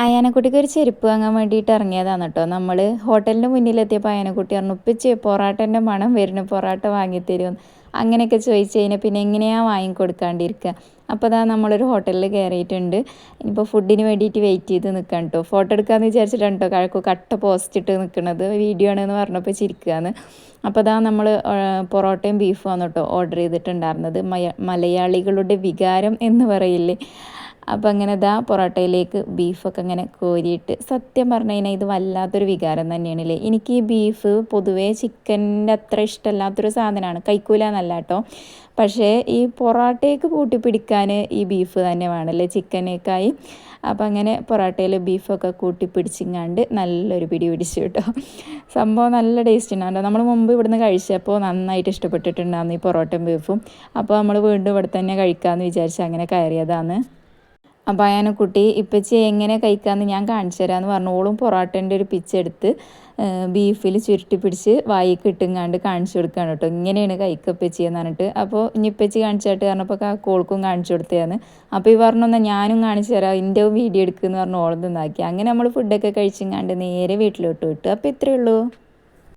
അയാനക്കുട്ടിക്ക് ഒരു ചെരുപ്പ് വാങ്ങാൻ വേണ്ടിയിട്ട് ഇറങ്ങിയതാണ് കേട്ടോ. നമ്മൾ ഹോട്ടലിൻ്റെ മുന്നിലെത്തിയപ്പോൾ അയാനക്കുട്ടി പറഞ്ഞു, ഉപ്പിച്ചി പൊറാട്ടൻ്റെ മണം വരുന്നു, പൊറാട്ട വാങ്ങിത്തരുമെന്ന്. അങ്ങനെയൊക്കെ ചോദിച്ചു കഴിഞ്ഞാൽ പിന്നെ എങ്ങനെയാണ് വാങ്ങിക്കൊടുക്കാണ്ടിരിക്കുക. അപ്പോൾ അതാ നമ്മളൊരു ഹോട്ടലിൽ കയറിയിട്ടുണ്ട്. ഇനിയിപ്പോൾ ഫുഡിന് വേണ്ടിയിട്ട് വെയിറ്റ് ചെയ്ത് നിൽക്കാം കേട്ടോ. ഫോട്ടോ എടുക്കാമെന്ന് വിചാരിച്ചിട്ടാണ് കേട്ടോ കഴക്കു കട്ട പോസ്റ്റ് ഇട്ട് നിൽക്കുന്നത്. വീഡിയോ ആണെന്ന് പറഞ്ഞപ്പോൾ ചിരിക്കുകയാണ്. അപ്പോൾ അതാ നമ്മൾ പൊറോട്ടയും ബീഫും ആണ് കേട്ടോ ഓർഡർ ചെയ്തിട്ടുണ്ടായിരുന്നത്. മലയാളികളുടെ വികാരം എന്ന് പറയില്ലേ, അപ്പോൾ അങ്ങനെ ഇതാ പൊറോട്ടയിലേക്ക് ബീഫൊക്കെ ഇങ്ങനെ കോരിയിട്ട്, സത്യം പറഞ്ഞു കഴിഞ്ഞാൽ ഇത് വല്ലാത്തൊരു വികാരം തന്നെയാണല്ലേ. എനിക്ക് ഈ ബീഫ് പൊതുവേ ചിക്കൻ്റെ അത്ര ഇഷ്ടമല്ലാത്തൊരു സാധനമാണ്, കഴിക്കൂല എന്നല്ല കേട്ടോ. പക്ഷേ ഈ പൊറോട്ടയ്ക്ക് കൂട്ടിപ്പിടിക്കാൻ ഈ ബീഫ് തന്നെ വേണമല്ലേ ചിക്കനേക്കായി. അപ്പം അങ്ങനെ പൊറോട്ടയിൽ ബീഫൊക്കെ കൂട്ടിപ്പിടിച്ചിങ്ങാണ്ട് നല്ലൊരു പിടി പിടിച്ചു കേട്ടോ. സംഭവം നല്ല ടേസ്റ്റ് ഉണ്ടാകും. നമ്മൾ മുമ്പ് ഇവിടുന്ന് കഴിച്ചപ്പോൾ നന്നായിട്ട് ഇഷ്ടപ്പെട്ടിട്ടുണ്ടായിരുന്നു ഈ പൊറോട്ടയും ബീഫും. അപ്പോൾ നമ്മൾ വീണ്ടും ഇവിടെ തന്നെ കഴിക്കാമെന്ന് വിചാരിച്ച് അങ്ങനെ കയറിയതാണ്. അപ്പോൾ അയാനക്കുട്ടി ഇപ്പച്ചി എങ്ങനെ കഴിക്കാമെന്ന് ഞാൻ കാണിച്ചു തരാമെന്ന് പറഞ്ഞു. ഓളും പൊറോട്ടേൻ്റെ ഒരു പിച്ചെടുത്ത് ബീഫിൽ ചുരുട്ടി പിടിച്ച് വായിക്ക് ഇട്ടുങ്ങാണ്ട് കാണിച്ചു കൊടുക്കുകയാണ് കേട്ടോ. ഇങ്ങനെയാണ് കഴിക്കപ്പച്ചി എന്ന് പറഞ്ഞിട്ട്. അപ്പോൾ ഇനി ഇപ്പച്ചി കാണിച്ചായിട്ട് പറഞ്ഞപ്പോൾ കോൾക്കും കാണിച്ചു കൊടുത്തതാണ്. അപ്പോൾ ഈ പറഞ്ഞൊന്ന് ഞാനും കാണിച്ചു തരാം, എൻ്റെ വീഡിയോ എടുക്കുമെന്ന് പറഞ്ഞ് ഓളത് ഉണ്ടാക്കി. അങ്ങനെ നമ്മൾ ഫുഡൊക്കെ കഴിച്ചിങ്ങാണ്ട് നേരെ വീട്ടിലോട്ട് വിട്ടു. അപ്പോൾ ഇത്രയേ ഉള്ളൂ.